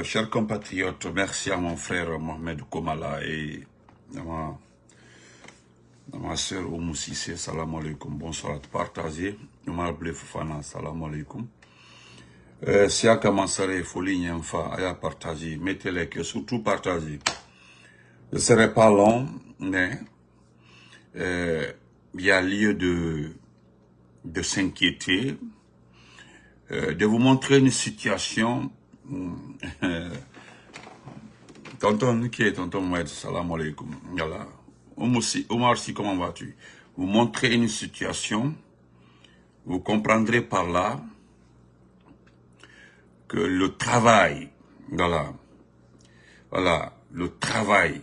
Chers compatriotes, merci à mon frère Mohamed Komala et à ma soeur Oumou Sissé, salam alaikum, bonsoir à partager. Omar Blefofana, salam alaikum. Siaka Mansare, Folie Nyemfa, à partager, mettez-les que surtout partager. Ce ne serait pas long, mais il y a lieu de s'inquiéter, de vous montrer une situation. Tonton, qui est tonton Mohamed, salam alaikum. Voilà. Omar, si, comment vas-tu? Vous montrez une situation, vous comprendrez par là que le travail, voilà, le travail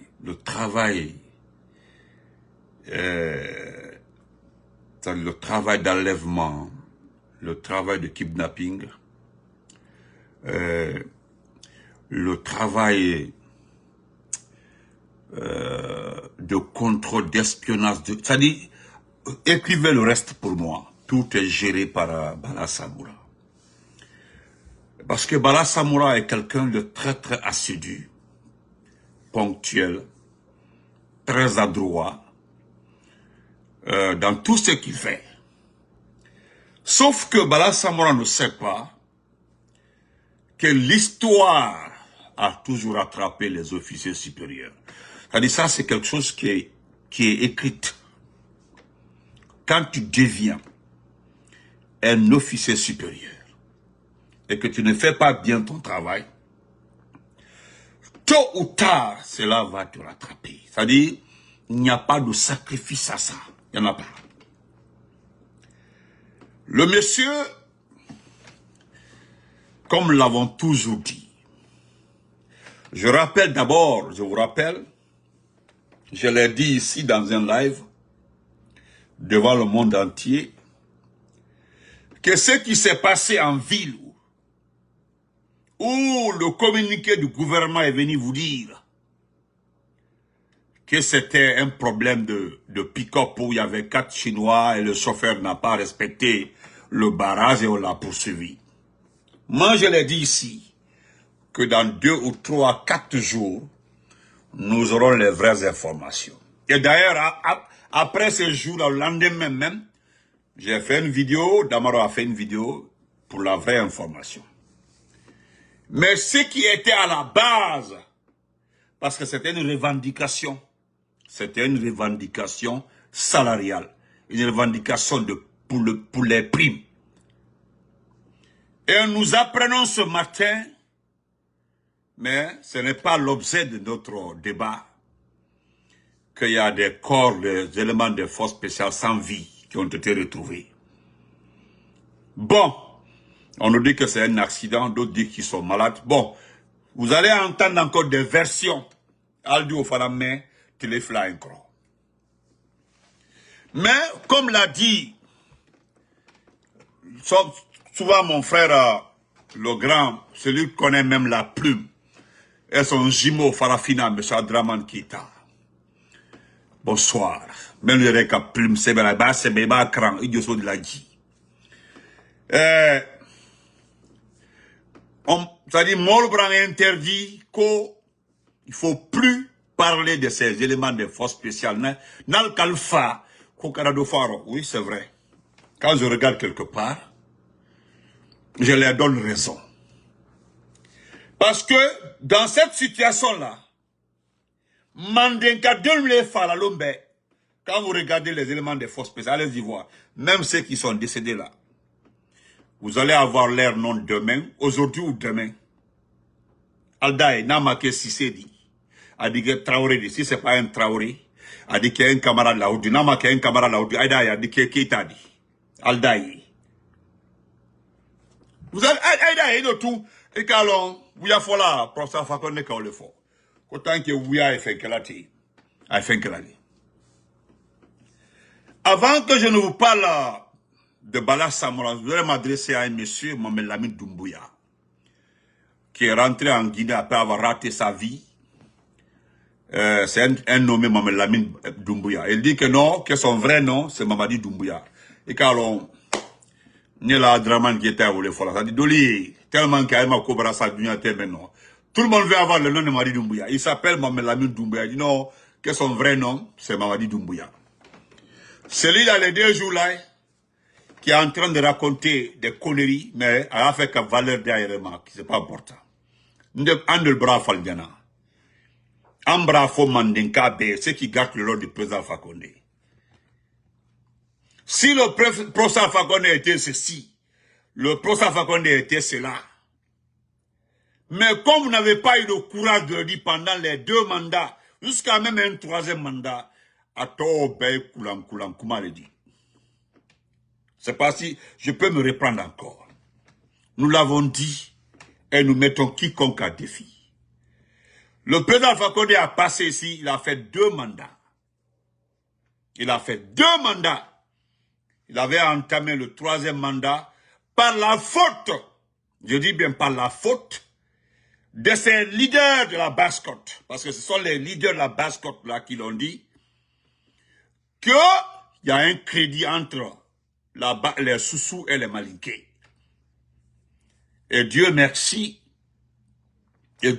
d'enlèvement, le travail de kidnapping, le travail de contrôle, d'espionnage, c'est-à-dire, écrivez le reste pour moi. Tout est géré par Bala Samoura. Parce que Bala Samoura est quelqu'un de très très assidu, ponctuel, très adroit, dans tout ce qu'il fait. Sauf que Bala Samoura ne sait pas que l'histoire a toujours attrapé les officiers supérieurs. C'est-à-dire, ça, c'est quelque chose qui est écrite. Quand tu deviens un officier supérieur et que tu ne fais pas bien ton travail, tôt ou tard, cela va te rattraper. C'est-à-dire, il n'y a pas de sacrifice à ça. Il n'y en a pas. Le monsieur, comme nous l'avons toujours dit, je vous rappelle, je l'ai dit ici dans un live, devant le monde entier, que ce qui s'est passé en ville, où le communiqué du gouvernement est venu vous dire que c'était un problème de pick-up où il y avait 4 Chinois et le chauffeur n'a pas respecté le barrage et on l'a poursuivi. Moi, je l'ai dit ici, que dans 2 ou 3, 4 jours, nous aurons les vraies informations. Et d'ailleurs, après ce jour-là, le lendemain même, j'ai fait une vidéo, Damaro a fait une vidéo pour la vraie information. Mais ce qui était à la base, parce que c'était une revendication salariale, une revendication pour les primes. Et nous apprenons ce matin, mais ce n'est pas l'objet de notre débat, qu'il y a des corps, des éléments de force spéciales sans vie qui ont été retrouvés. Bon, on nous dit que c'est un accident, d'autres disent qu'ils sont malades. Bon, vous allez entendre encore des versions. Aldo Faramé, Téléfla encore. Mais, comme l'a dit, souvent mon frère, le grand, celui qui connaît même la plume, et son jumeau Farafina, M. Adraman Kita. Bonsoir. Même le reka plume, c'est bien là-bas, c'est bien là, cran, il y a de la dit. C'est-à-dire, Molbran interdit qu'il ne faut plus parler de ces éléments de force spéciale. Nal Kalfa, oui, c'est vrai. Quand je regarde quelque part, je leur donne raison. Parce que dans cette situation-là, Mandenka Delme Falalombe, quand vous regardez les éléments de force spéciale, allez-y voir, même ceux qui sont décédés là, vous allez avoir leur nom demain, aujourd'hui ou demain. Aldaï, Namake Sissedi, a dit que Traoré, si c'est pas un Traoré, a dit qu'il y a un camarade là-haut, Namake un camarade là-haut, Aldaï a dit qu'il y a un Aldaï. Vous avez, Aldaï, de tout, et qu'alors, vous y a fait là, pour ça, faut qu'on le faut. Autant que vous y a fait que la té, a fait que la té. Avant que je ne vous parle de Bala Samoura, je voudrais m'adresser à un monsieur, Mohamed Lamine Doumbouya, qui est rentré en Guinée après avoir raté sa vie. C'est un nommé Mohamed Lamine Doumbouya. Il dit que non, que son vrai nom, c'est Mamadi Doumbouya. Et qu'alors, Nela Draman qui était à Oulé Fola, ça dit, Doli, Tellement qu'il y a un Cobra Sadunia maintenant. Tout le monde veut avoir le nom de Mamadi Doumbouya. Il s'appelle Mohamed Lamine Doumbouya. Il dit non, que son vrai nom, c'est Mamadi Doumbouya. Celui-là, les 2 jours là, qui est en train de raconter des conneries, mais elle a fait qu'à valeur derrière moi, qui c'est pas important. Andel bras Faldiana. Ambra fo Mandenka B, ceux qui gardent le nom du président Fakonde. Si le président Fakonde était ceci, le président Fakonde était cela. Mais comme vous n'avez pas eu le courage de le dire pendant les 2 mandats, jusqu'à même un 3e mandat, à Tobe Koulam Koulam, comment le dit. C'est pas si je peux me reprendre encore. Nous l'avons dit et nous mettons quiconque à défi. Le président Fakonde a passé ici, il a fait 2 mandats. Il a fait 2 mandats. Il avait entamé le 3e mandat par la faute, je dis bien par la faute, de ces leaders de la basse-côte. Parce que ce sont les leaders de la basse-côte là qui l'ont dit qu'il y a un crédit entre les Soussous et les Malinqués. Et Dieu merci, il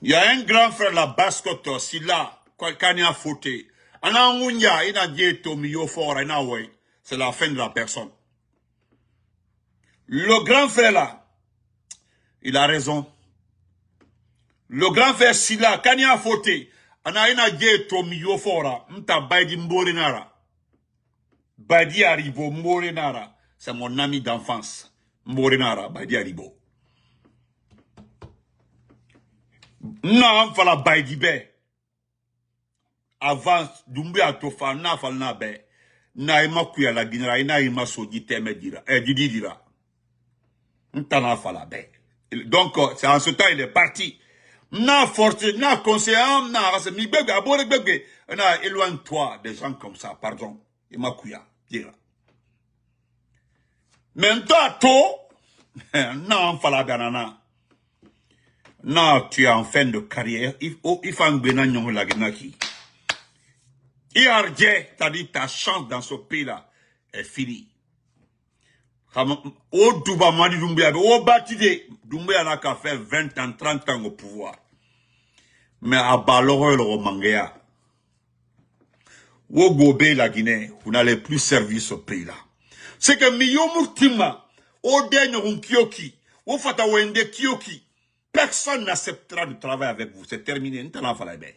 y a un grand frère de la basse-côte aussi là, quand il a fauté. C'est la fin de la personne. Le grand frère là, il a raison. Le grand frère Silla, quand il a fauté, Badi Aribo, Morenara, c'est mon ami d'enfance. Morenara, Badi Aribo. Non, fala Badi Be. Avant, Doumbouya Tofa, na fal na Be. Na ima kuya la ginera, ina ima soji teme dira. Didi dira. Ntana fala Be. Donc, c'est en ce temps, il est parti. Na force, na conseillant, na race, mi bébé, abore bébé. Na éloigne-toi des gens comme ça, pardon. Ima kuya, dira. Maintenant, toi, non, fala banana. Non, tu es en fin de carrière. Il faut un bénin la ginaki. Iardje, t'as dit ta chance dans ce pays-là est finie. Au Douba Madi Doumbouya, au Batide, Doumbouya n'a qu'à faire 20 ans, 30 ans au pouvoir. Mais à Baloro, le Romangea, au Gobé, la Guinée, vous n'allez plus servir ce pays-là. C'est que Miyomurtima, au dernier Kyoki, au Fatawende Kyoki, personne n'acceptera de travailler avec vous. C'est terminé. N'tana falaibe.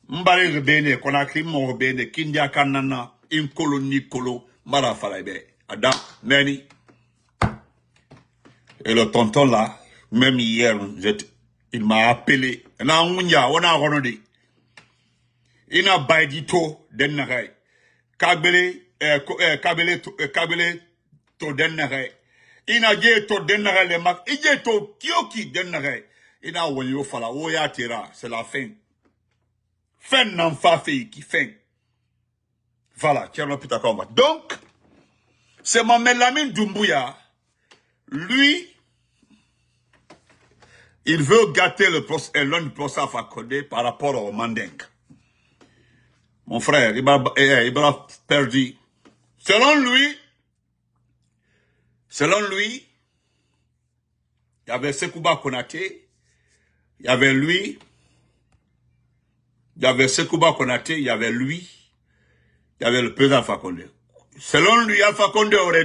Mbare rebene, konakri mo rebene, kindia kanana, inkolo nikolo, mbara falaibe. Adam, Neni. Et le tonton là, même hier, il m'a appelé. Na ngunya, on a renodé. Il a baidito denere. Kabele to denere. Il a dit to denere le mak. Il a to kioki denere. Il a ouyo fala, ouya tira. C'est la fin. Fin n'en fa fait qui fin. Voilà, tiens le putain combat. Donc, c'est Mohamed Lamine Doumbouya. Lui, il veut gâter le procès Fakonde par rapport au Mandingue. Mon frère, il m'a perdu. Selon lui, il y avait Sekouba Konaté, il y avait lui, il y avait Sekouba Konaté, il y avait lui, il y avait le président Fakonde. Selon lui, Alpha Condé aurait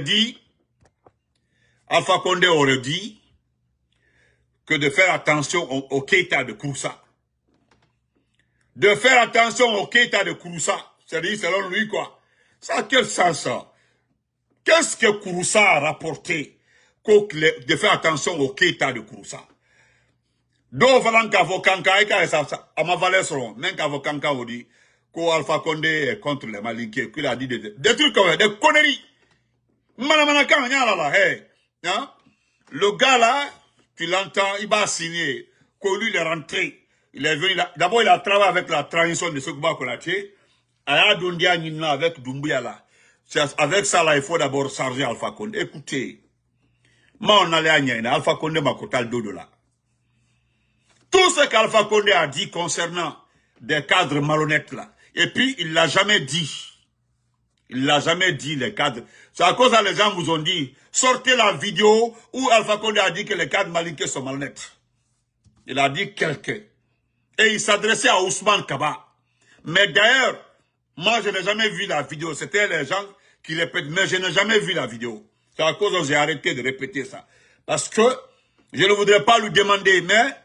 dit que de faire attention au Keïta de Kouroussa. De faire attention au Keïta de Kouroussa. C'est-à-dire, selon lui, quoi. Ça a quel sens, ça? Qu'est-ce que Kouroussa a rapporté de faire attention au Keïta de Kouroussa? Donc, voilà qu'avocanka, et à ma valeur selon, même qu'avocanka vous dit qu'Alpha Condé est contre les Malinqués, qu'il a dit des trucs comme des conneries. Le gars là, tu l'entends, il va signer, que lui il est rentré. Il est venu, d'abord il a travaillé avec la transition de Sekouba Konaté, Aya Dondia Nina avec Doumbouya là. Avec ça là, il faut d'abord charger Alpha Condé. Écoutez, moi on allait à Nyana, Alpha Condé m'a coté le dos là. Tout ce qu'Alpha Condé a dit concernant des cadres malhonnêtes là, et puis il l'a jamais dit. Il l'a jamais dit, les cadres. C'est à cause de ça les gens vous ont dit, sortez la vidéo où Alpha Condé a dit que les cadres malinqués sont malhonnêtes. Il a dit quelqu'un. Et il s'adressait à Ousmane Kaba. Mais d'ailleurs, moi je n'ai jamais vu la vidéo. C'était les gens qui répètent, mais je n'ai jamais vu la vidéo. C'est à cause que j'ai arrêté de répéter ça. Parce que je ne voudrais pas lui demander, mais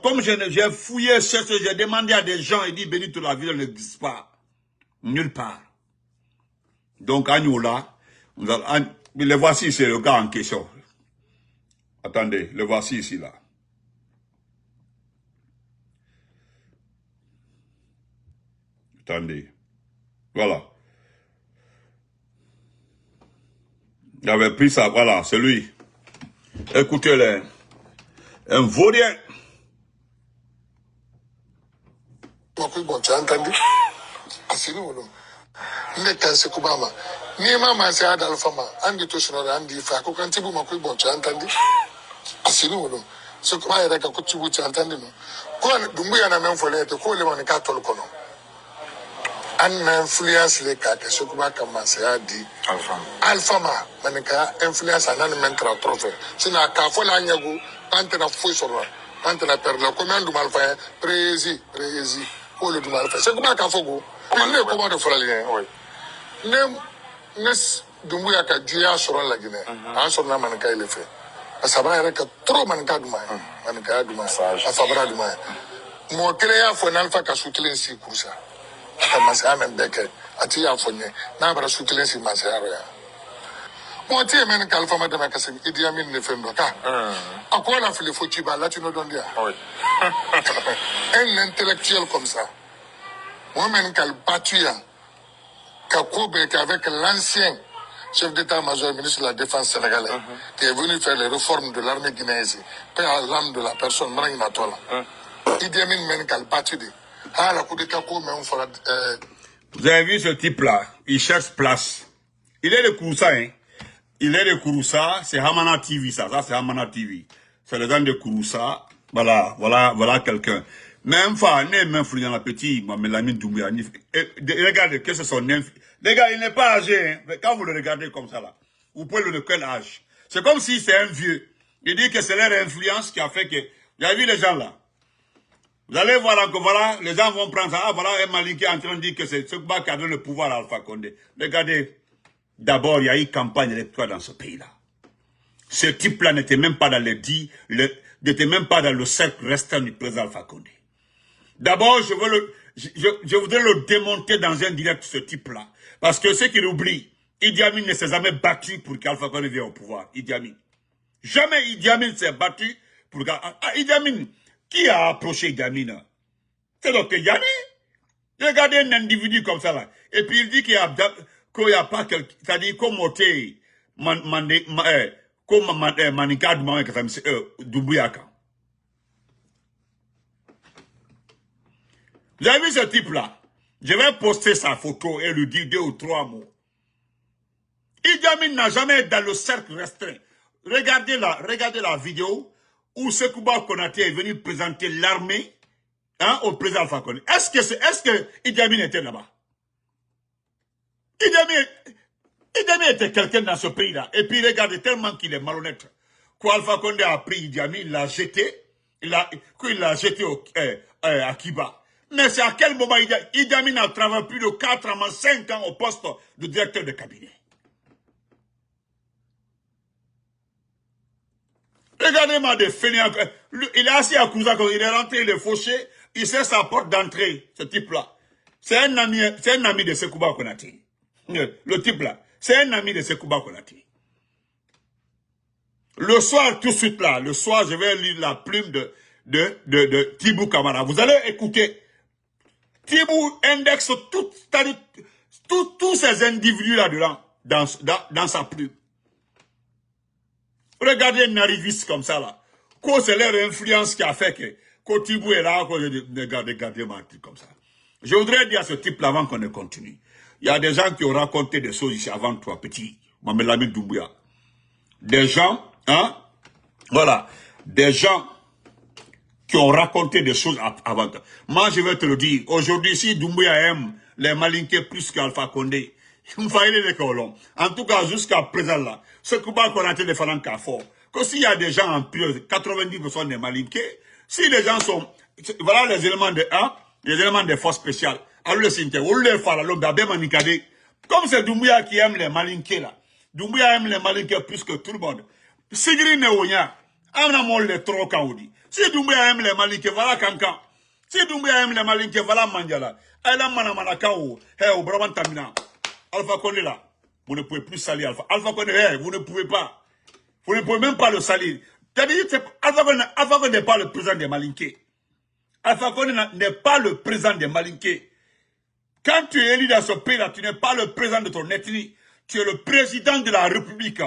comme j'ai fouillé, j'ai demandé à des gens, il dit, Benito, la vidéo n'existe pas. Nulle part. Donc, Agnola, le voici, c'est le gars en question. Attendez, le voici ici, là. Attendez. Voilà. J'avais pris ça, voilà, c'est lui. Écoutez-le. Un vaurien. Bon, tu as entendu? C'est nous, non? Ne pense que Obama. Ni maman c'est Adolphe ma. Andi to sono andi fa ko kan tibu makoi bon tu as entendu? C'est nous, non? Ce que ma era ka ko tibu tu as entendu, non? Ko dumbu ya na men fole te ko le man ka tol kono. An na influence le ka ke ce que ma kama c'est adi Alpha ma manika influence anan men tra trophée. Sina ka fo la nyago antena fo soro. Antena perle ko men du mal fa prési ko le du mal fa. Ce que ma ka fo go. Il est comment de faire les oui. Ne Dumbuya ka juya sur la Guinée. En sur la manka il est fait. Ça va être trop manka duma. Manka duma. A fabra duma. Mo créa fo n'alpha ka soutien si pour ça. Comme ça même beke. Ati ya fo ne. Na bra soutien si ma ça ya. Mo ti men ka alpha madame ka se Idi Amin ne fait ndoka. Akola la file faut tiba là tu nous donnes dia. Oui. Un intellectuel comme ça. Moi-même, qu'elle battu, avec l'ancien chef d'état-major, ministre de la Défense sénégalais, qui est venu faire les réformes de l'armée guinéenne, paix à l'âme de la personne, Idi Amin men qu'elle battu. Vous avez vu ce type-là, il cherche place. Il est de Kouroussa, hein. Il est de Kouroussa, c'est Hamana TV, ça c'est Hamana TV. C'est les gens de Kouroussa, voilà quelqu'un. Même fois, même influent dans la petite, mais Lamine Doumbouya. Regardez, que c'est son influence. Les gars, il n'est pas âgé, hein. Quand vous le regardez comme ça, là, vous pouvez le de quel âge? C'est comme si c'est un vieux. Il dit que c'est leur influence qui a fait que, vous avez vu les gens là? Vous allez voir là, que voilà, les gens vont prendre ça. Ah, voilà, un Mali qui est en train de dire que c'est ce qui a donné le pouvoir à Alpha Condé. Regardez, d'abord, il y a eu campagne électorale dans ce pays-là. Ce type-là n'était même pas dans n'était même pas dans le cercle restreint du président Alpha Condé. D'abord, je voudrais le démonter dans un direct, ce type-là. Parce que ce qu'il oublie, Idi Amin ne s'est jamais battu pour qu'Alpha Condé vienne au pouvoir. Idi Amin. Jamais Idi Amin s'est battu pour Idi Amin. Qui a approché Idi Amin? C'est donc Idi Amin. Regardez un individu comme ça là. Et puis il dit qu'il n'y a pas quelqu'un. C'est-à-dire comme Moté, comme Manika Doumbouya. Vous avez vu ce type-là? Je vais poster sa photo et lui dire 2 ou 3 mots. Idi Amin n'a jamais été dans le cercle restreint. Regardez la vidéo où Sekouba Konaté est venu présenter l'armée au président Alpha Condé. Est-ce que Idi Amin était là-bas? Idi Amin était quelqu'un dans ce pays-là. Et puis regardez, tellement qu'il est malhonnête, qu'Alpha Condé a pris Idi Amin, il l'a jeté, il l'a jeté à Kiba. Mais c'est à quel moment Idi Amin a travaillé plus de 4 ans, 5 ans au poste de directeur de cabinet. Regardez-moi des fainéants. Il est assis à Kouza, il est rentré, il est fauché, il sait sa porte d'entrée, ce type-là. C'est un ami de Sekouba Konaté. Le type-là, c'est un ami de Sekouba Konaté. Le soir, tout de suite là, le soir, je vais lire la plume de Tibou Kamara. Vous allez écouter. Tibou indexe tous ces individus là-dedans, dans sa plume. Regardez un arriviste comme ça là. C'est leur influence qui a fait que Tibou est là, regardez-moi un truc comme ça. Je voudrais dire à ce type-là avant qu'on ne continue. Il y a des gens qui ont raconté des choses ici avant toi, petit. Lamine Doumbouya. Des gens, voilà. Des gens qui ont raconté des choses avant toi. Moi, je vais te le dire. Aujourd'hui, si Doumbouya aime les Malinqués plus qu'Alpha Condé, M'faïle les colons. En tout cas, jusqu'à présent là, ce combat qu'on a été défendant qu'à fort, que s'il y a des gens en pire, 90% des malinqués, si les gens sont, voilà les éléments de 1, les éléments des forces spéciales, alors le Sinté, ou le Fala, le Babé Manikade, comme c'est Doumbouya qui aime les malinqués là, Doumbouya aime les malinqués plus que tout le monde. Sigri Neonia, Amnamon les Trokaoudi. Si Doumbouya aime les malinqués, voilà Kankan. Si Doumbouya aime les malinqués, voilà Mandjala. Elle a Manamanakao, au Brabant Tamina. Alpha Condé là, vous ne pouvez plus salir Alpha. Alpha Condé, vous ne pouvez pas. Vous ne pouvez même pas le salir. Alpha Condé n'est pas le président des Malinqués. Alpha Condé n'est pas le président des Malinqués. Quand tu es élu dans ce pays-là, tu n'es pas le président de ton ethnie. Tu es le président de la République.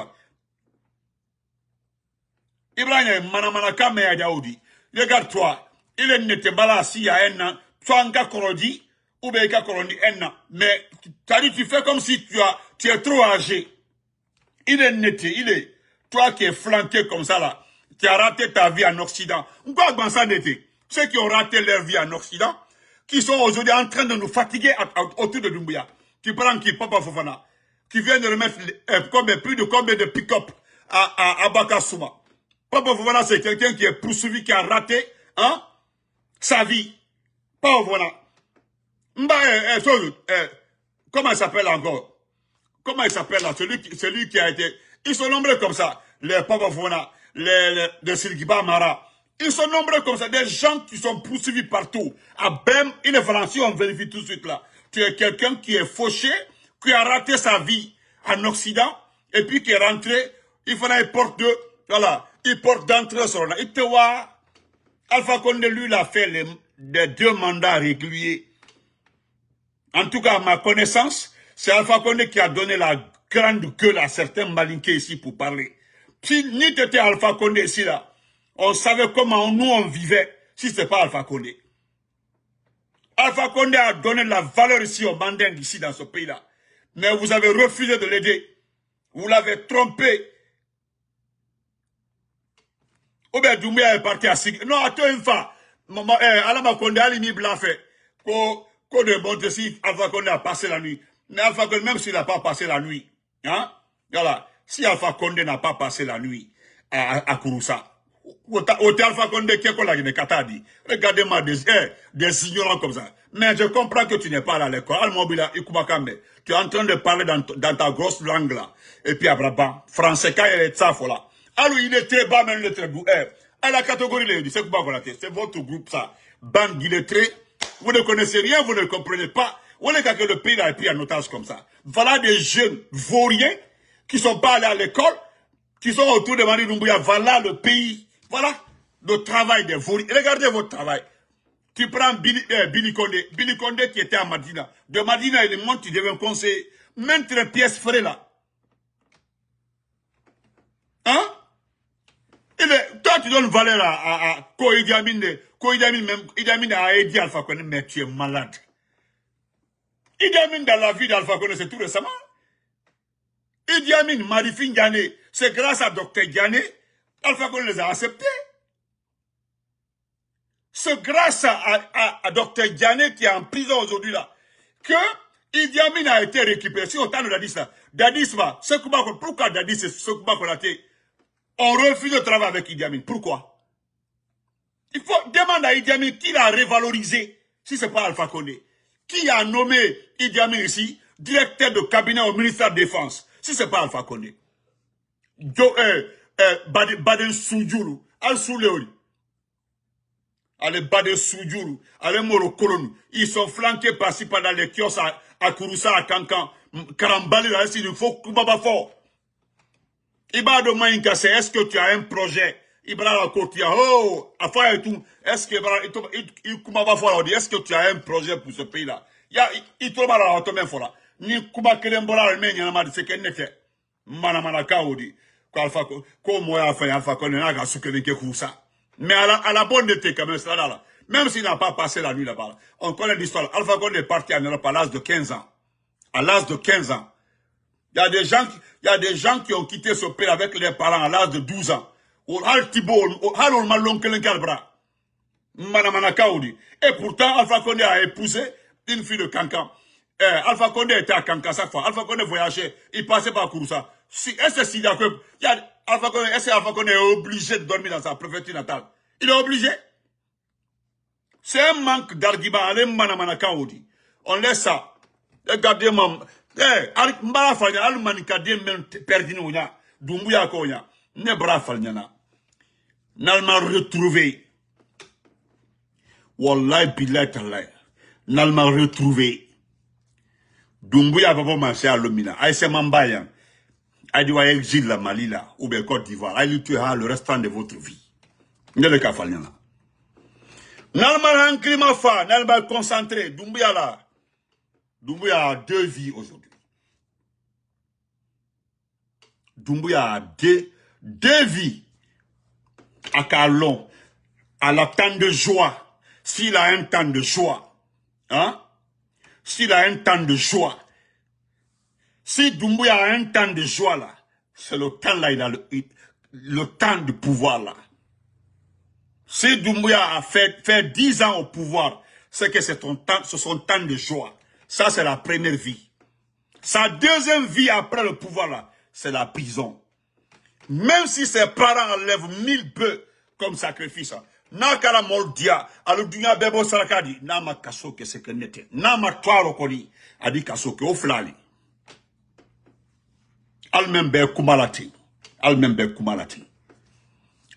Ibrahim Manamanaka Meyadaoudi. Regarde-toi, il n'était pas là s'il y a un an. Soit un gars Korodi, ou bien un gars Korodi un an. Mais tu fais comme si tu es trop âgé. Il est, toi qui es flanqué comme ça là, tu as raté ta vie en Occident. Ceux qui ont raté leur vie en Occident, qui sont aujourd'hui en train de nous fatiguer autour de Doumbouya. Tu prends qui, Papa Fofana, qui vient de remettre plus de combien de pick-up à Bakassouma. Papa Fofana, c'est quelqu'un qui est poursuivi, qui a raté sa vie. Papa Fofana. Comment il s'appelle encore? Comment il s'appelle là? Celui qui a été... Ils sont nombreux comme ça. Les Papa Fofana, les Silgiba Mara. Ils sont nombreux comme ça. Des gens qui sont poursuivis partout. À Bem, il est français, on vérifie tout de suite là. Tu es quelqu'un qui est fauché, qui a raté sa vie en Occident, et puis qui est rentré, il porte d'entrée sur là. Il te voit, Alpha Condé, lui, il a fait les 2 mandats réguliers. En tout cas, à ma connaissance, c'est Alpha Condé qui a donné la grande gueule à certains malinqués ici pour parler. Si ni t'étais Alpha Condé ici là, on savait comment nous on vivait si ce n'est pas Alpha Condé. Alpha Condé a donné de la valeur ici aux Mandingues ici dans ce pays-là. Mais vous avez refusé de l'aider. Vous l'avez trompé. Ou bien Doumbouya est parti à Sig. Non, attends une fois. Alama Condé a mis blanc fait. Qu'on de monter si Alpha Condé a passé la nuit. Mais Alpha Condé, même s'il n'a pas passé la nuit, hein, voilà, si Alpha Condé n'a pas passé la nuit à Kouroussa, Alpha Condé qui est qu'on l'a dit, regardez-moi des ignorants comme ça. Mais je comprends que tu n'es pas là à l'école. Tu es en train de parler dans ta grosse langue là. Et puis à Brabant, français, quand il est ça, là. Alors il est très bas, même il est très doux. À la catégorie, c'est votre groupe ça. Bande illettrés. Vous ne connaissez rien, vous ne comprenez pas. Vous voyez que le pays a pris en otage comme ça. Voilà des jeunes vauriens qui sont pas allés à l'école, qui sont autour de Mani Doumbouya. Voilà le pays. Voilà le travail des vauriens. Regardez votre travail. Tu prends Billy Condé. Billy Condé qui était à Madina. De Madina, il monte, tu deviens conseiller. Même les pièces frais là. Hein? Toi, tu donnes valeur à Idi Amin. Idi Amin a aidé Alpha Condé, mais tu es malade. Idi Amin dans la vie d'Alpha Condé, c'est tout récemment. Idi Amin, Marifine Diané, c'est grâce à Dr Diané, Alpha Condé les a acceptés. C'est grâce à Dr Diané qui est en prison aujourd'hui là, que Idi Amin a été récupéré. Si on t'a Dadis là, Dadis va, pourquoi Dadis c'est ce combat qu'on a été? On refuse de travailler avec Idi Amin. Pourquoi? Il faut demander à Idi Amin qui l'a révalorisé, si ce n'est pas Alpha Condé. Qui a nommé Idi Amin ici, directeur de cabinet au ministère de la Défense, si ce n'est pas Alpha Condé. Baden Soudjoulou, Al-Souleoli. Allez, Baden Soudjoulou, allez, Moro Kolonou. Ils sont flanqués par-ci par les kiosques à Kouroussa, à Kankan, Karambali, là, il faut Koubaba fort. Iba de Maïnka, c'est est-ce que tu as un projet? Ibra la Kotia, oh, affaire et tout. Est-ce que est-ce que tu as un projet pour ce pays-là? Il trouve la automne fola. Ni Kuba Kelembola, le mien, il y a c'est qu'elle n'était. Manamanaka, Odi. Alpha, comme moi, Alpha Konena, a soukené ça. Mais à la bonne été, quand même, ça là. Même s'il n'a pas passé la nuit là-bas. On connaît l'histoire. Alpha Condé est parti en Europe à l'âge de 15 ans. À l'âge de 15 ans. Il y a des gens qui ont quitté ce pays avec leurs parents à l'âge de 12 ans. Et pourtant, Alpha Condé a épousé une fille de Kankan. Alpha Condé était à Kankassa fois. Alpha Condé voyageait. Il passait par Kouroussa. Est-ce que Sidi Akweb, est-ce que Alpha Condé est obligé de dormir dans sa préfecture natale? Il est obligé. C'est un manque d'argument. On laisse ça. Regardez, Mbara Falnya, Almani Kadé, même perdu, Dumbuya Konya, Nebra Falnyana. N'alma retrouvé. Wallahi billahi talay. N'alma retrouvé. Dumbuya va pas marcher à l'omina. Aïe, Mambayan. Aïe, doit exil la Mali là, ou bien Côte d'Ivoire. Aïe, lui tuera le restant de votre vie. N'est le cas Falnyana. N'alma un climat fa, n'alma concentré. Dumbuya là. Dumbuya a 2 vies aujourd'hui. Dumbuya a deux vies. À Kalon, à la temps de joie. S'il a un temps de joie, hein? S'il a un temps de joie, si Doumbouya a un temps de joie là, c'est le temps là, il a le temps de pouvoir là. Si Doumbouya a fait 10 ans au pouvoir, c'est que c'est son temps de joie. Ça, c'est la première vie. Sa deuxième vie après le pouvoir là, c'est la prison. Même si ses parents enlèvent 1000 bœufs comme sacrifice, Nakala Moldia, Aludunya Bebo Sarakadi, Nama Kasoke Sekenete, Nama Tuarokoni, Adi Kasoke Oflali. Almembe Kumalati. Almembe Kumalati.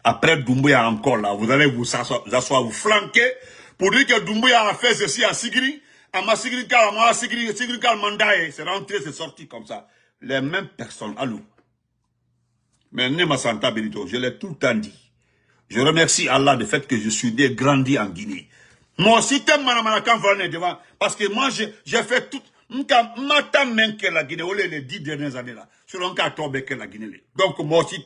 Après Doumbouya encore là, vous allez vous asseoir, vous flanquer, pour dire que Doumbouya a fait ceci à Sigri, à ma Sigri Kal, Sigri Kal Mandaye, c'est rentré, c'est sorti comme ça. Les mêmes personnes, allô. Mais Nema Santa Benito, je l'ai tout le temps dit. Je remercie Allah du fait que je suis né, grandi en Guinée. Moi aussi, devant, parce que moi, j'ai fait tout. La Guinée, les 10 dernières années là. La Guinée. Donc, moi aussi,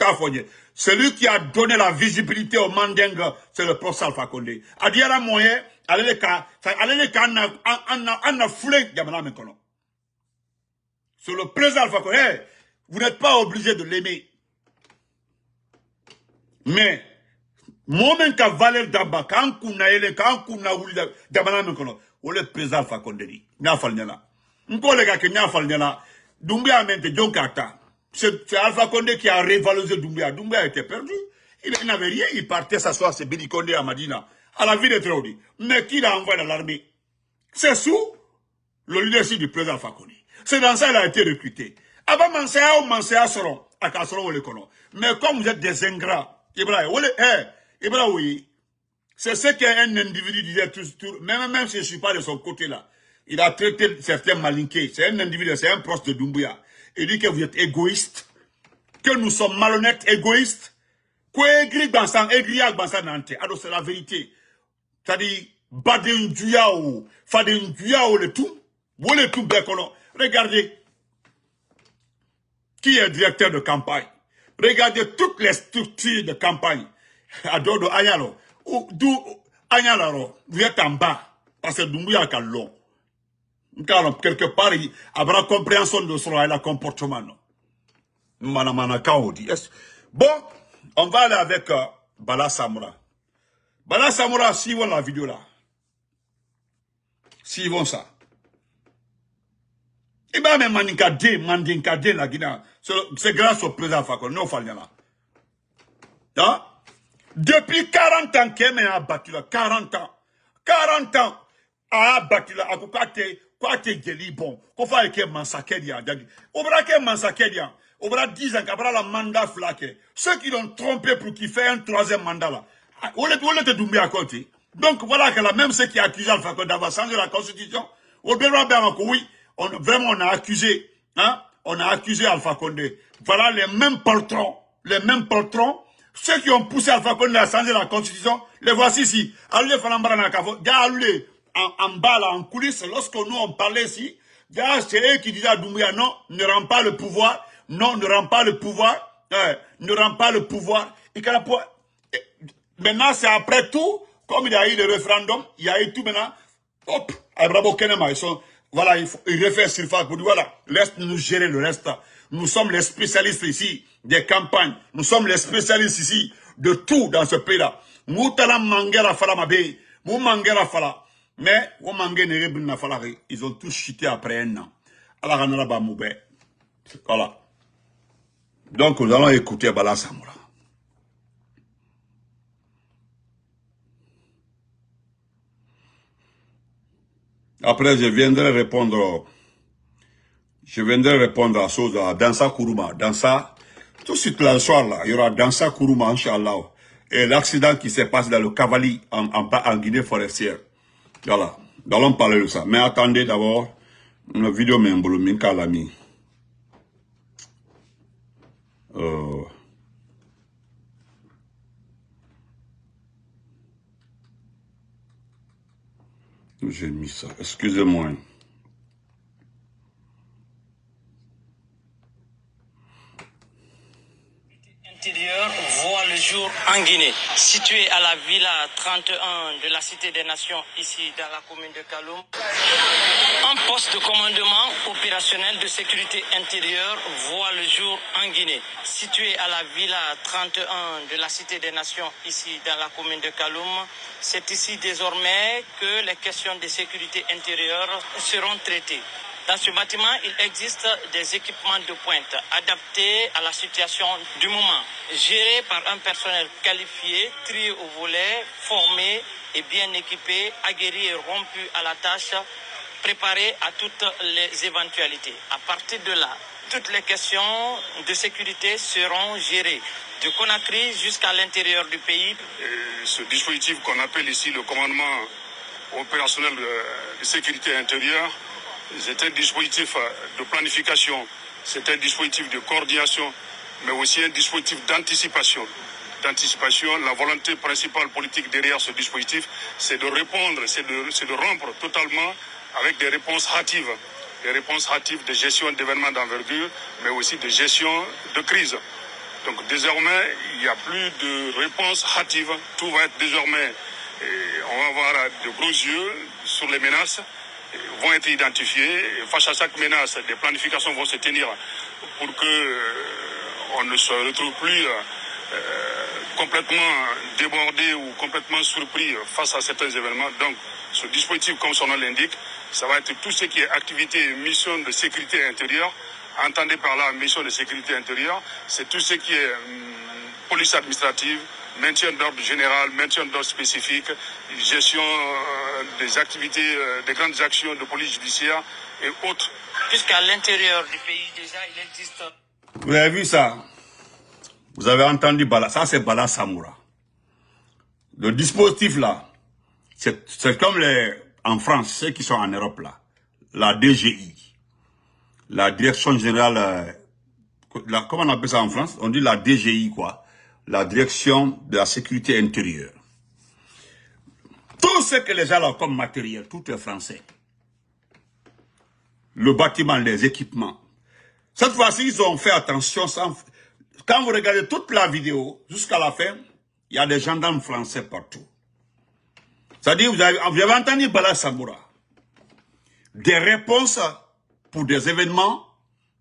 celui qui a donné la visibilité au Mandingue, c'est le professeur Alpha Condé. A dit à la moyen, allez les cas, on a foulé, sur le président Alpha Condé, vous n'êtes pas obligé de l'aimer. Mais, moment ka valeur d'amba, quand kuna ele, quand kuna wulida, d'abana menkono, ou le président Alpha Condé, n'a falnyana. N'ko le gars que n'a falnyana, Doumbouya mente Djonkata. C'est Alpha Condé qui a révalorisé Doumbouya. Doumbouya était perdu. Il n'avait rien, il partait s'asseoir, c'est Béni Condé à Madina, à la ville de Traoré. Mais qui l'a envoyé dans l'armée? C'est sous le leadership du président Alpha Condé. C'est dans ça qu'il a été recruté. Avant Mansaya ou Mansaya seront, à Kassoron ou les colons. Mais comme vous êtes des ingrats, Ibrahim, c'est ce qu'un individu disait toujours, même si je ne suis pas de son côté là. Il a traité certains malinqués. C'est un individu, c'est un proche de Doumbouya. Il dit que vous êtes égoïste, que nous sommes malhonnêtes, égoïstes, alors c'est la vérité. C'est-à-dire, le tout, regardez, qui est directeur de campagne? Regardez toutes les structures de campagne. Adodo Anyalo. Anyalo, vous êtes en bas. Parce que Doumbouya est long. Quelque part, il y aura compréhension de son comportement. Bon, on va aller avec Bala Samoura. Bala Samoura, suivons la vidéo là. Suivons ça. Et bien, même Mandinkade, la Guinée, c'est grâce au président Fakon, non, Falyana. Hein? Depuis 40 ans, Kémé a battu là, 40 ans. 40 ans, a battu là, à quoi t'es geli bon, qu'on fasse que Mansakedia, au bras que Mansakedia, au bras 10 ans, qu'après la mandat flaqué. Ceux qui l'ont trompé pour qu'il fasse un 3e mandat là, on l'était doublé à côté. Donc voilà que là, même ceux qui accusent Alpha Condé d'avoir changé la constitution, au bien, oui, vraiment on a accusé, hein, on a accusé Alpha Condé. Voilà les mêmes patrons, ceux qui ont poussé Alpha Condé à changer la constitution, les voici ici. Allez, Falambara Kavo, allez, en bas là, en coulisses, lorsque nous on parlait ici, c'est eux qui disaient à Doumbouya, non, ne rend pas le pouvoir, non, ne rend pas le pouvoir, ne rend pas le pouvoir. Et maintenant, c'est après tout, comme il y a eu le référendum, il y a eu tout maintenant, hop, Abrabo Kenema, voilà, il refait surface pour dire, voilà, laisse-nous gérer le reste. Nous sommes les spécialistes ici des campagnes. Nous sommes les spécialistes ici de tout dans ce pays-là. Moutala Mangera Fala Mabe, Mou Mangera Fala. Mais, ils ont tous chuté après un an. Voilà. Donc, nous allons écouter Bala Samoura. Après, je viendrai répondre à Sosa, Dansa Kourouma. Dansa, tout de suite là, le soir, là, il y aura Dansa Kourouma, Inch'Allah. Et l'accident qui s'est passé dans le Cavali, en Guinée forestière. Voilà. Nous allons parler de ça. Mais attendez d'abord, une vidéo, mais un boulot, l'ami. J'ai mis ça. Excusez-moi. Intérieur voit le jour en Guinée. Situé à la Villa 31 de la Cité des Nations, ici dans la commune de Kaloum, un poste de commandement opérationnel de sécurité intérieure voit le jour en Guinée. Situé à la Villa 31 de la Cité des Nations, ici dans la commune de Kaloum, c'est ici désormais que les questions de sécurité intérieure seront traitées. Dans ce bâtiment, il existe des équipements de pointe adaptés à la situation du moment, gérés par un personnel qualifié, trié au volet, formé et bien équipé, aguerri et rompu à la tâche, préparé à toutes les éventualités. À partir de là, toutes les questions de sécurité seront gérées, de Conakry jusqu'à l'intérieur du pays. Ce dispositif qu'on appelle ici le commandement opérationnel de sécurité intérieure, c'est un dispositif de planification, c'est un dispositif de coordination, mais aussi un dispositif d'anticipation. La volonté principale politique derrière ce dispositif, c'est de répondre, c'est de rompre totalement avec des réponses hâtives. Des réponses hâtives de gestion d'événements d'envergure, mais aussi de gestion de crise. Donc désormais, il n'y a plus de réponse hâtive. Tout va être désormais, on va avoir de gros yeux sur les menaces, vont être identifiés. Face à chaque menace, des planifications vont se tenir pour que on ne se retrouve plus complètement débordé ou complètement surpris face à certains événements. Donc, ce dispositif, comme son nom l'indique, ça va être tout ce qui est activité et mission de sécurité intérieure. Entendez par là mission de sécurité intérieure, c'est tout ce qui est police administrative, maintien d'ordre général, maintien d'ordre spécifique, gestion des activités, des grandes actions de police judiciaire et autres. Jusqu'à l'intérieur du pays, déjà, il existe... Vous avez vu ça? Vous avez entendu Bala? Ça, c'est Bala Samoura. Le dispositif là, c'est comme en France, ceux qui sont en Europe là, la DGI, la Direction Générale, comment on appelle ça en France? On dit la DGI quoi, la Direction de la Sécurité Intérieure. Tout ce que les gens ont comme matériel, tout est français. Le bâtiment, les équipements. Cette fois-ci, ils ont fait attention. Quand vous regardez toute la vidéo, jusqu'à la fin, il y a des gendarmes français partout. C'est-à-dire, vous avez entendu Bala Samoura. Des réponses pour des événements,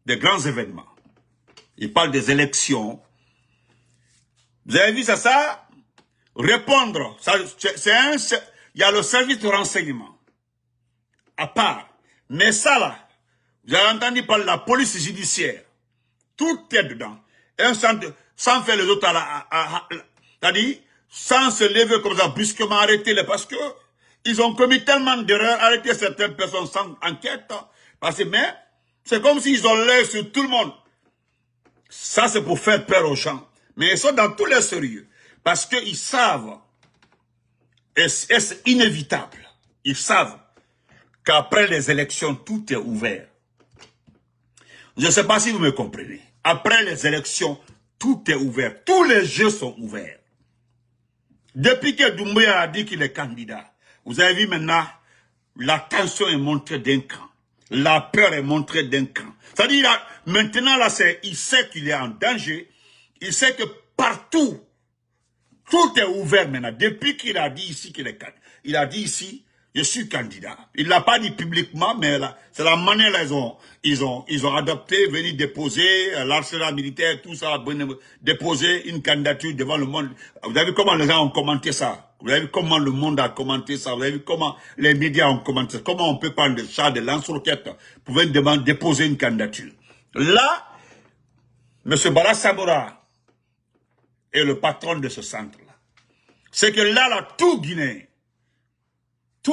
des grands événements. Il parle des élections. Vous avez vu ça? Répondre. Il y a le service de renseignement. À part. Mais ça là, vous avez entendu parler de la police judiciaire. Tout est dedans. Sans faire les autres c'est-à-dire, sans se lever comme ça, brusquement arrêter les, parce que ils ont commis tellement d'erreurs, arrêter certaines personnes sans enquête. Parce que, mais, c'est comme s'ils ont l'œil sur tout le monde. Ça, c'est pour faire peur aux gens. Mais ils sont dans tous les sérieux. Parce qu'ils savent, et c'est inévitable, ils savent qu'après les élections, tout est ouvert. Je ne sais pas si vous me comprenez. Après les élections, tout est ouvert. Tous les jeux sont ouverts. Depuis que Doumbouya a dit qu'il est candidat, vous avez vu maintenant, la tension est montrée d'un camp. La peur est montrée d'un camp. C'est-à-dire, maintenant, là, il sait qu'il est en danger. Il sait que partout, tout est ouvert maintenant. Depuis qu'il a dit ici qu'il est candidat. Il a dit ici, je suis candidat. Il ne l'a pas dit publiquement, mais c'est la manière dont ils ont adopté, venir déposer l'arsenal militaire, tout ça, déposer une candidature devant le monde. Vous avez vu comment les gens ont commenté ça? Vous avez vu comment le monde a commenté ça. Vous avez vu comment les médias ont commenté ça. Comment on peut prendre des chars, des lance-roquettes pour venir déposer une candidature. Là, M. Bala Samora est le patron de ce centre-là. C'est que là, tout Guinée, les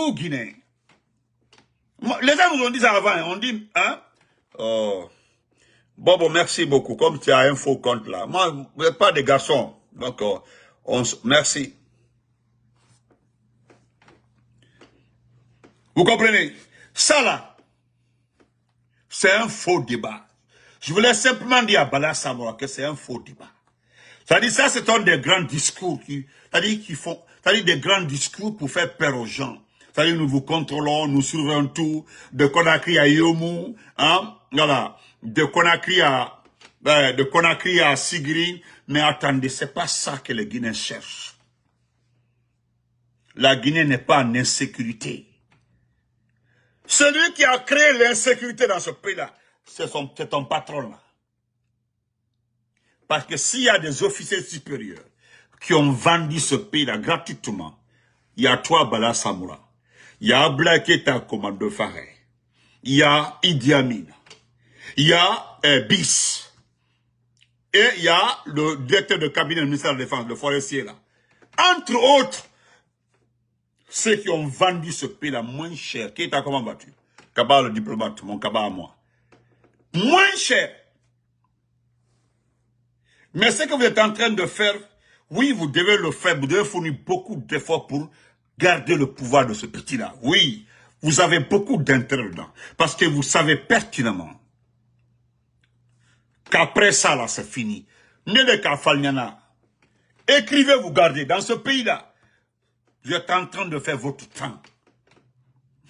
gens nous ont dit ça avant, on dit, hein, bon, merci beaucoup, comme tu as un faux compte là. Moi, vous n'êtes pas des garçons, donc, merci. Vous comprenez? Ça là, c'est un faux débat. Je voulais simplement dire à Bala Samora que c'est un faux débat. C'est-à-dire, ça, c'est un des grands discours c'est-à-dire des grands discours pour faire peur aux gens. C'est-à-dire, nous vous contrôlons, nous surveillons tout, de Conakry à Yomu, hein, voilà, de Conakry à Sigri. Mais attendez, c'est pas ça que les Guinéens cherchent. La Guinée n'est pas en insécurité. Celui qui a créé l'insécurité dans ce pays-là, c'est ton patron là. Parce que s'il y a des officiers supérieurs qui ont vendu ce pays-là gratuitement, il y a toi, Bala Samora, il y a Abdoulaye Keïta, commandeur Faré, il y a Idi Amin, il y a BIS, et il y a le directeur de cabinet du ministère de la Défense, le forestier là. Entre autres, ceux qui ont vendu ce pays-là moins cher. Keïta, comment vas-tu? Kaba le diplomate, mon Kaba à moi. Moins cher. Mais ce que vous êtes en train de faire, oui, vous devez le faire, vous devez fournir beaucoup d'efforts pour garder le pouvoir de ce petit-là. Oui, vous avez beaucoup d'intérêt dedans. Parce que vous savez pertinemment qu'après ça, là, c'est fini. Nede Kafalniana, écrivez, vous gardez. Dans ce pays-là, vous êtes en train de faire votre temps.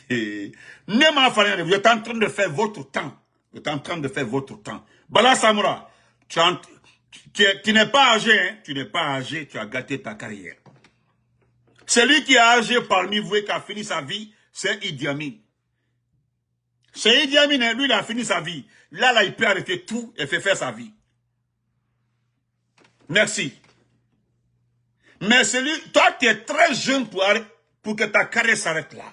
Nema Falniana, vous êtes en train de faire votre temps. Vous êtes en train de faire votre temps. Bala Samora, tu n'es pas âgé, hein? Tu n'es pas âgé, tu as gâté ta carrière. Celui qui est âgé parmi vous et qui a fini sa vie, c'est Idi Amin. C'est Idi Amin, hein? Lui, il a fini sa vie. Là, il peut arrêter tout et faire sa vie. Merci. Mais toi, tu es très jeune pour que ta carrière s'arrête là.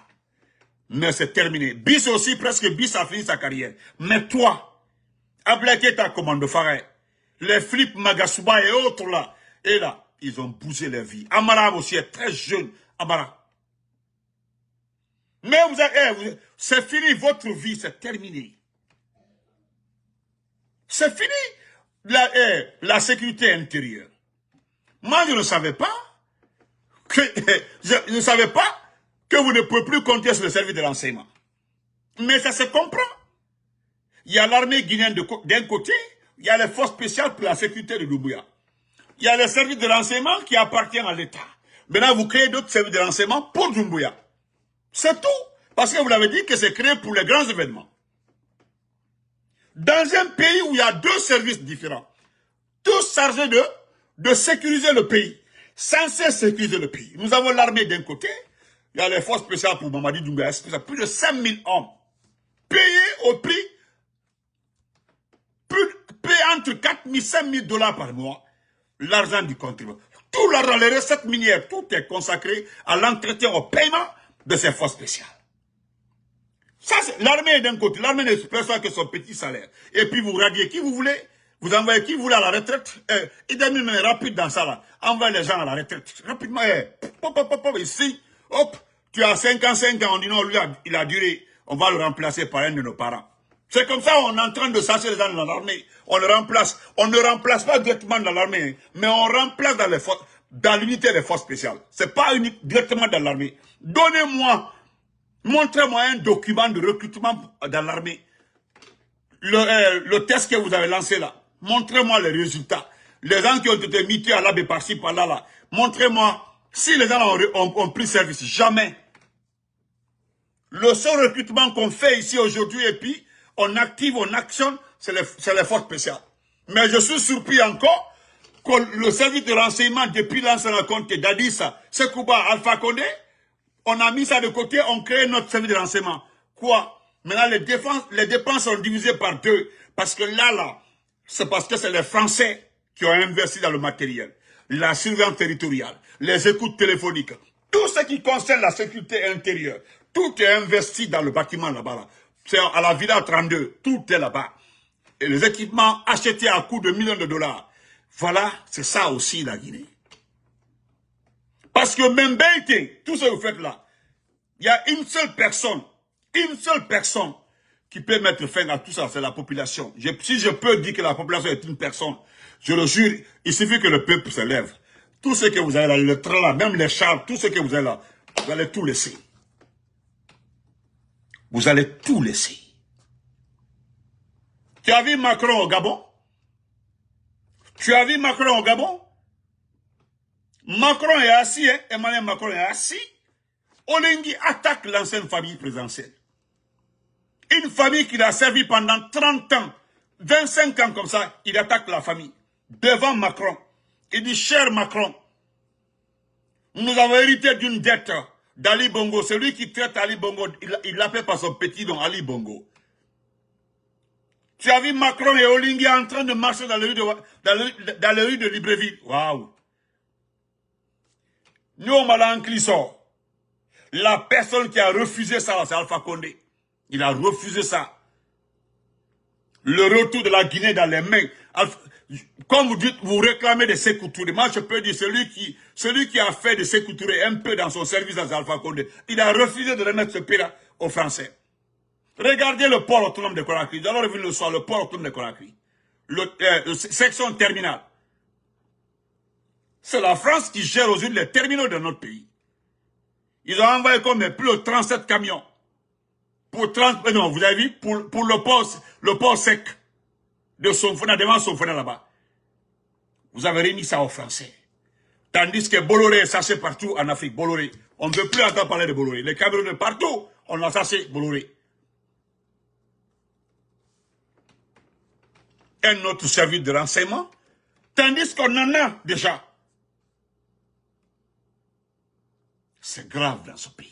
Mais c'est terminé. Bis aussi, presque Bis a fini sa carrière. Mais toi, Abdoulaye Keïta, commandeur Faré, les flips Magasuba et autres là, et là, ils ont bougé leur vie. Amara aussi est très jeune. Amara. Mais c'est fini, votre vie, c'est terminé. C'est fini la sécurité intérieure. Moi, je ne savais pas je ne savais pas que vous ne pouvez plus compter sur le service de renseignement. Mais ça se comprend. Il y a l'armée guinéenne d'un côté, il y a les forces spéciales pour la sécurité de Doumbouya. Il y a les services de renseignement qui appartiennent à l'État. Maintenant, vous créez d'autres services de renseignement pour Doumbouya. C'est tout. Parce que vous l'avez dit que c'est créé pour les grands événements. Dans un pays où il y a deux services différents, tous chargés de sécuriser le pays, censés sécuriser le pays. Nous avons l'armée d'un côté, il y a les forces spéciales pour Mamadi Doumbouya, plus de 5000 hommes, payés au prix, payés entre 4 000 et 5 000 $ par mois, l'argent du contribuable. Tout l'argent, les recettes minières, tout est consacré à l'entretien, au paiement de ces forces spéciales. Ça, l'armée est d'un côté, l'armée ne perçoit que son petit salaire. Et puis vous radiez qui vous voulez, vous envoyez qui vous voulez à la retraite. Il est rapide dans ça là. Envoyez les gens à la retraite. Rapidement, ici, hop, tu as 55 ans, on dit non, lui, il a duré. On va le remplacer par un de nos parents. C'est comme ça, on est en train de chercher les gens dans l'armée. On le remplace. On ne remplace pas directement dans l'armée, mais on remplace dans l'unité des forces spéciales. C'est pas directement dans l'armée. Montrez-moi un document de recrutement dans l'armée. Le test que vous avez lancé là. Montrez-moi les résultats. Les gens qui ont été mutés à l'abbé par-ci, par-là. Montrez-moi si les gens ont pris service. Jamais. Le seul recrutement qu'on fait ici aujourd'hui, et puis on active, on actionne, c'est les forces spéciales. Mais je suis surpris encore que le service de renseignement, depuis l'ancien compte d'Adissa, Sekouba, Alpha Condé, on a mis ça de côté, on crée notre service de renseignement. Quoi? Maintenant, les dépenses sont divisées par 2. Parce que là, c'est parce que c'est les Français qui ont investi dans le matériel. La surveillance territoriale, les écoutes téléphoniques, ce qui concerne la sécurité intérieure, tout est investi dans le bâtiment là-bas. Là. C'est à la Villa 32, tout est là-bas. Et les équipements achetés à coût de millions de dollars. Voilà, c'est ça aussi la Guinée. Parce que même Bété, tout ce que vous faites là, il y a une seule personne qui peut mettre fin à tout ça, c'est la population. Si je peux dire que la population est une personne, je le jure, il suffit que le peuple se lève. Tout ce que vous avez là, le train là, même les chars, tout ce que vous avez là, vous allez tout laisser. Vous allez tout laisser. Tu as vu Macron au Gabon? Tu as vu Macron au Gabon? Macron est assis, hein? Emmanuel Macron est assis. Olengi attaque l'ancienne famille présidentielle. Une famille qui l'a servi pendant 30 ans, 25 ans comme ça, il attaque la famille. Devant Macron. Il dit, cher Macron, nous avons hérité d'une dette d'Ali Bongo. Celui qui traite Ali Bongo, il l'appelle par son petit nom, Ali Bongo. Tu as vu Macron et Olingi en train de marcher dans les rues de Libreville. Waouh. Nous, on m'a sort. La personne qui a refusé ça, c'est Alpha Condé. Il a refusé ça. Le retour de la Guinée dans les mains. Comme vous dites, vous réclamez de Sékou Touré. Moi, je peux dire, celui qui a fait de Sékou Touré un peu dans son service à Alpha Condé, il a refusé de remettre ce pays-là aux Français. Regardez le port autonome de Conakry. Nous allons revenir le soir, le port autonome de Conakry. Section terminale. C'est la France qui gère aujourd'hui les terminaux de notre pays. Ils ont envoyé comme plus de 37 camions. Pour 30, non, vous avez vu, pour le port sec de Sonfona, devant Sonfona là-bas. Vous avez remis ça aux Français. Tandis que Bolloré est chassé partout en Afrique. Bolloré. On ne veut plus entendre parler de Bolloré. Les Camerounais partout, on a chassé Bolloré. Un autre service de renseignement. Tandis qu'on en a déjà. C'est grave dans ce pays.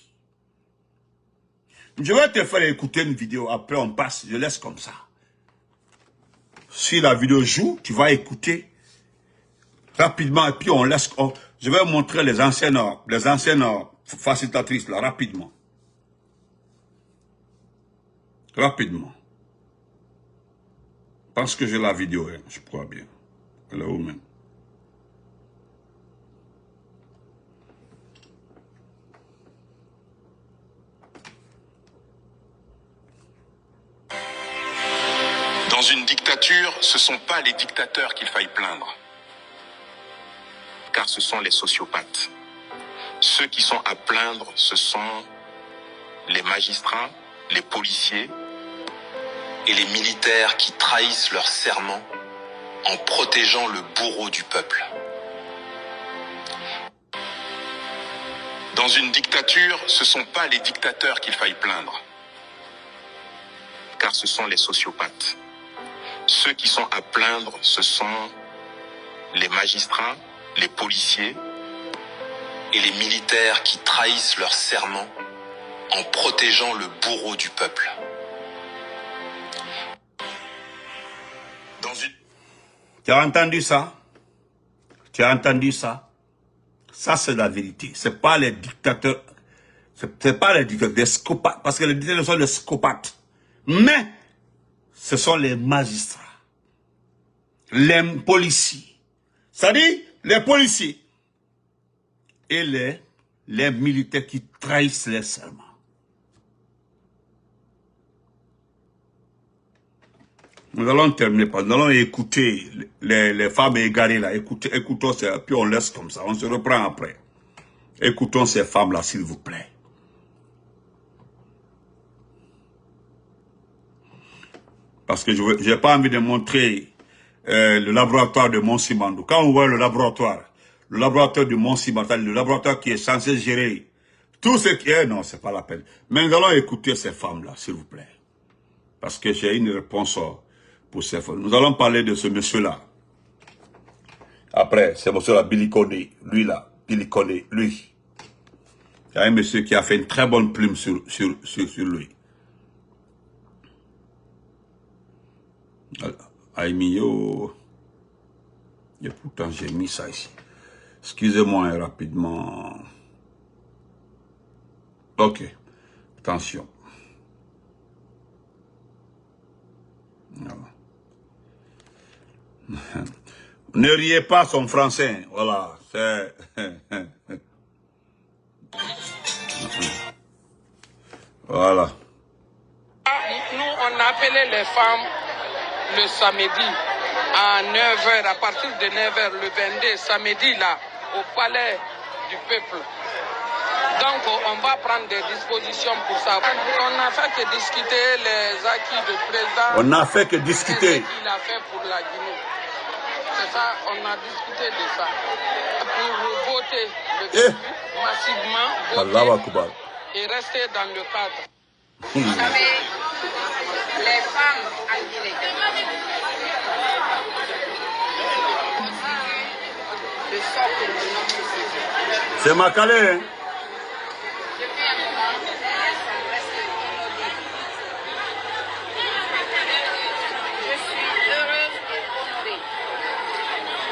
Je vais te faire écouter une vidéo, après on passe, je laisse comme ça. Si la vidéo joue, tu vas écouter rapidement et puis on laisse. Je vais montrer les anciennes facilitatrices là, rapidement. Rapidement. Parce que j'ai la vidéo, hein, je crois bien. Elle est où même? Dans une dictature, ce ne sont pas les dictateurs qu'il faille plaindre, car ce sont les sociopathes. Ceux qui sont à plaindre, ce sont les magistrats, les policiers et les militaires qui trahissent leur serment en protégeant le bourreau du peuple. Dans une dictature, ce ne sont pas les dictateurs qu'il faille plaindre, car ce sont les sociopathes. Ceux qui sont à plaindre, ce sont les magistrats, les policiers et les militaires qui trahissent leur serment en protégeant le bourreau du peuple. Tu as entendu ça? Tu as entendu ça? Ça, c'est la vérité. C'est pas les dictateurs. C'est pas les dictateurs, des scopathes. Parce que les dictateurs sont des scopathes. Mais, ce sont les magistrats. Les policiers. C'est-à-dire, les policiers. Et les militaires qui trahissent les serments. Nous allons terminer par, nous allons écouter les femmes égarées là, écoutons, puis on laisse comme ça, on se reprend après. Écoutons ces femmes là, s'il vous plaît. Parce que je n'ai pas envie de montrer le laboratoire de Mont-Simandou. Quand on voit le laboratoire du Mont-Simandou, le laboratoire qui est censé gérer tout ce qui est, non, c'est pas la peine. Mais nous allons écouter ces femmes là, s'il vous plaît. Parce que j'ai une réponse pour ces femmes. Nous allons parler de ce monsieur-là. Après, ce monsieur-là, Billy Condé, lui là, Billy Condé, lui. Il y a un monsieur qui a fait une très bonne plume sur lui. Aïmio. Et pourtant, j'ai mis ça ici. Excusez-moi rapidement. Ok. Attention. Ne riez pas son français. Voilà. C'est... Voilà. Nous, on appelait les femmes le samedi à 9 h, à partir de 9 h, le 22, samedi là, au palais du peuple. Donc, on va prendre des dispositions pour ça. On n'a fait que discuter les acquis de président. On n'a fait que discuter. Ce qu'il a fait pour la Guinée. C'est ça, on a discuté de ça. Pour voter le peuple, massivement, voter et rester dans le cadre. Vous savez, les femmes en Guinée le socle de notre société. C'est Makale, hein? Depuis un moment, elles sont restées inaudibles. Je suis heureuse et honorée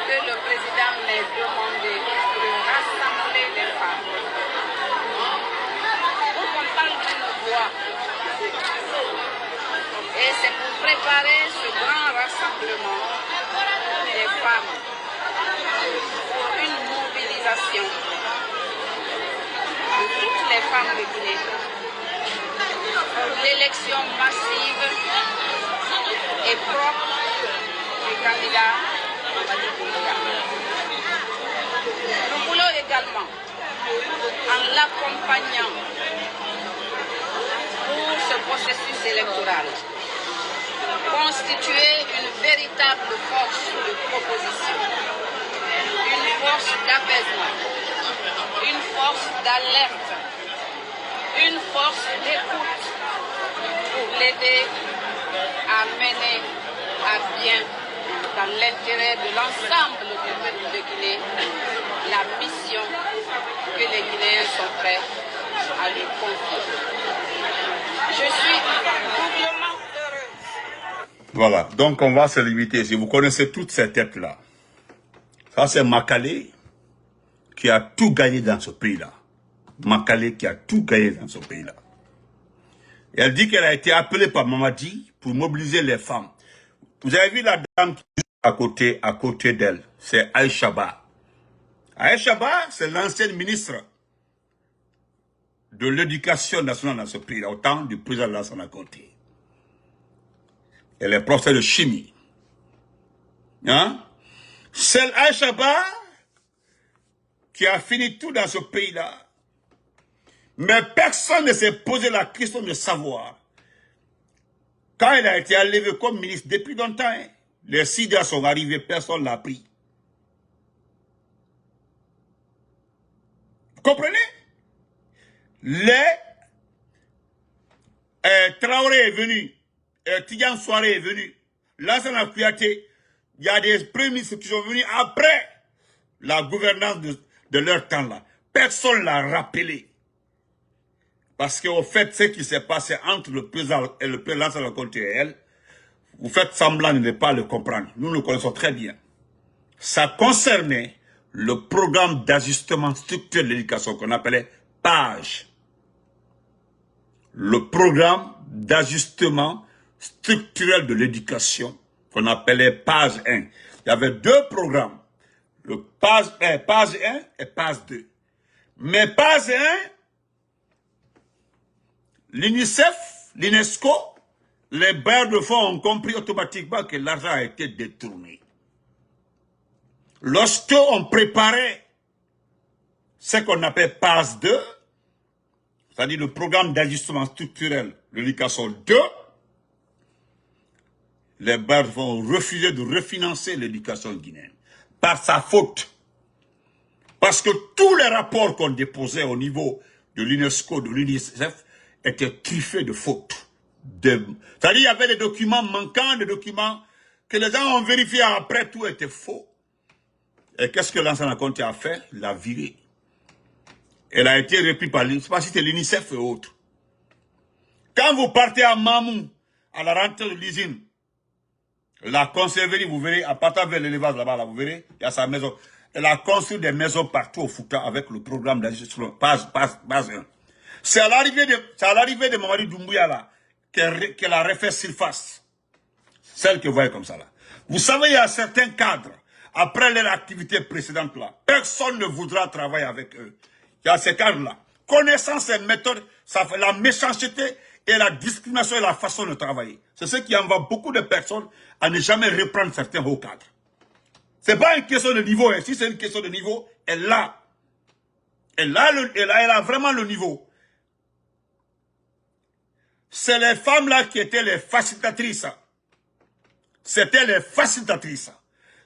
que le président m'ait demandé de rassembler les femmes pour qu'on parle d'une voix. Et c'est pour préparer ce grand rassemblement des femmes pour une mobilisation de toutes les femmes de Guinée pour l'élection massive et propre du candidat Mamadi Doumbouya. Nous voulons également, en l'accompagnant pour ce processus électoral, constituer une véritable force de proposition, une force d'apaisement, une force d'alerte, une force d'écoute pour l'aider à mener à bien, dans l'intérêt de l'ensemble du peuple de Guinée, la mission que les Guinéens sont prêts à lui confier. Je suis doublement heureuse. Voilà, donc on va se limiter. Si vous connaissez toutes ces têtes-là, ça c'est Makale qui a tout gagné dans ce pays-là. Makale qui a tout gagné dans ce pays-là. Et elle dit qu'elle a été appelée par Mamadi pour mobiliser les femmes. Vous avez vu la dame qui est à côté d'elle, c'est Aïcha Ba. Aïcha Ba, c'est l'ancienne ministre de l'éducation nationale dans ce pays-là, au temps du président Lansana Conté. Elle est professeure de chimie. Hein? C'est Aïcha Ba qui a fini tout dans ce pays-là. Mais personne ne s'est posé la question de savoir. Quand il a été enlevé comme ministre depuis longtemps, hein, les SIDA sont arrivés, personne ne l'a pris. Vous comprenez? Traoré est venu, Tidjane Souaré est venu, Lansana Kouyaté, il y a des premiers ministres qui sont venus après la gouvernance de leur temps-là. Personne ne l'a rappelé. Parce qu'au fait, ce qui s'est passé entre le président et le président Lansana Conté et elle, vous faites semblant de ne pas le comprendre. Nous le connaissons très bien. Ça concernait le programme d'ajustement structurel de l'éducation qu'on appelait PAGE. Le programme d'ajustement structurel de l'éducation qu'on appelait PAGE 1. Il y avait deux programmes, le PAGE 1 et PAGE 2. Mais PAGE 1, l'UNICEF, l'UNESCO, les bailleurs de fonds ont compris automatiquement que l'argent a été détourné. Lorsqu'on préparait ce qu'on appelle PAGE 2, c'est-à-dire le programme d'ajustement structurel de l'éducation 2, les bailleurs de fonds ont refusé de refinancer l'éducation guinéenne. Par sa faute. Parce que tous les rapports qu'on déposait au niveau de l'UNESCO, de l'UNICEF, étaient truffés de fautes. C'est-à-dire qu'il y avait des documents manquants, des documents que les gens ont vérifiés après, tout était faux. Et qu'est-ce que Lansana Conté a fait? Il l'a viré. Elle a été reprise par, je ne sais pas si c'était l'UNICEF et autres. Quand vous partez à Mamou, à la rentrée de l'usine, la conserverie, vous verrez, à partir vers l'élevage là-bas, là, vous verrez, il y a sa maison. Elle a construit des maisons partout au Fouta avec le programme d'ajustement, PAGE 1. C'est à l'arrivée de Mamadi Doumbouya là qu'elle a refait surface. Celle que vous voyez comme ça là. Vous savez, il y a certains cadres, après leur activité précédente là, personne ne voudra travailler avec eux. Il y a ces cadres là. Connaissant ces méthodes, ça fait la méchanceté et la discrimination et la façon de travailler. C'est ce qui envoie beaucoup de personnes à ne jamais reprendre certains hauts cadres. Ce n'est pas une question de niveau. Si c'est une question de niveau, elle a vraiment le niveau. C'est les femmes là qui étaient les facilitatrices. C'était les facilitatrices.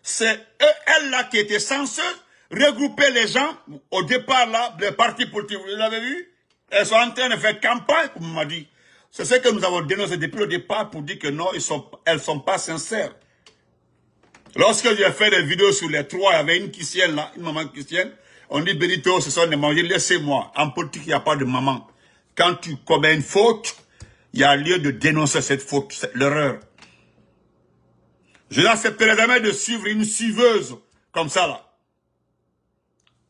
C'est elles là qui étaient censées regrouper les gens. Au départ là, les partis politiques, vous l'avez vu? Elles sont en train de faire campagne, comme on m'a dit. C'est ce que nous avons dénoncé depuis le départ pour dire que non, elles ne sont pas sincères. Lorsque j'ai fait des vidéos sur les trois, il y avait une chrétienne là, une maman chrétienne. On dit Benito, ce sont des mamans. Laissez-moi. En politique, il n'y a pas de maman. Quand tu commets une faute, il y a lieu de dénoncer cette faute, l'erreur. Je n'accepterai jamais de suivre une suiveuse comme ça là.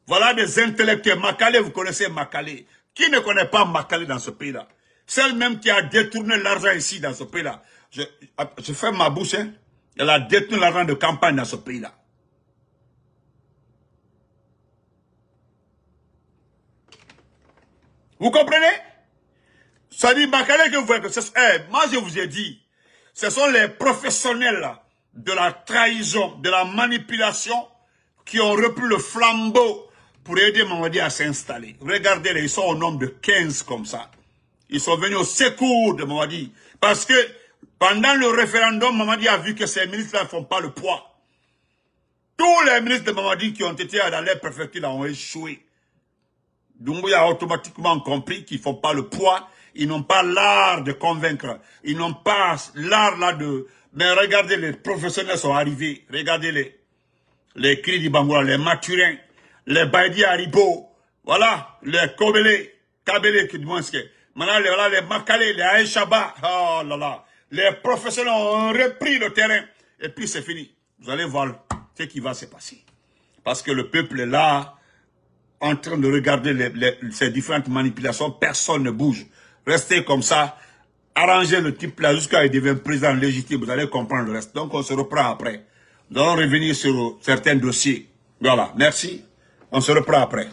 Voilà des intellectuels. Makale, vous connaissez Makale. Qui ne connaît pas Makale dans ce pays-là? Celle même qui a détourné l'argent ici dans ce pays-là. Je fais ma bouche, hein. Elle a détourné l'argent de campagne dans ce pays-là. Vous comprenez? Ça dit, Makale, que vous voyez que moi je vous ai dit, ce sont les professionnels là, de la trahison, de la manipulation, qui ont repris le flambeau pour aider Mamadi à s'installer. Regardez, ils sont au nombre de 15 comme ça. Ils sont venus au secours de Mamadi. Parce que pendant le référendum, Mamadi a vu que ces ministres-là ne font pas le poids. Tous les ministres de Mamadi qui ont été dans les préfectures ont échoué. Doumbouya a automatiquement compris qu'ils ne font pas le poids. Ils n'ont pas l'art de convaincre. Ils n'ont pas l'art là de... Mais regardez, les professionnels sont arrivés. Regardez les cris du Bangoura, les Maturins, les Baïdi Haribo, voilà, les Kabele, qui demandent ce que... Maintenant, voilà, les Makale, les Aïchaba, oh là là. Les professionnels ont repris le terrain. Et puis c'est fini. Vous allez voir ce qui va se passer. Parce que le peuple est là, en train de regarder ces différentes manipulations. Personne ne bouge. Restez comme ça. Arrangez le type là jusqu'à ce qu'il devienne président légitime. Vous allez comprendre le reste. Donc on se reprend après. Nous allons revenir sur certains dossiers. Voilà. Merci. On se reprend après.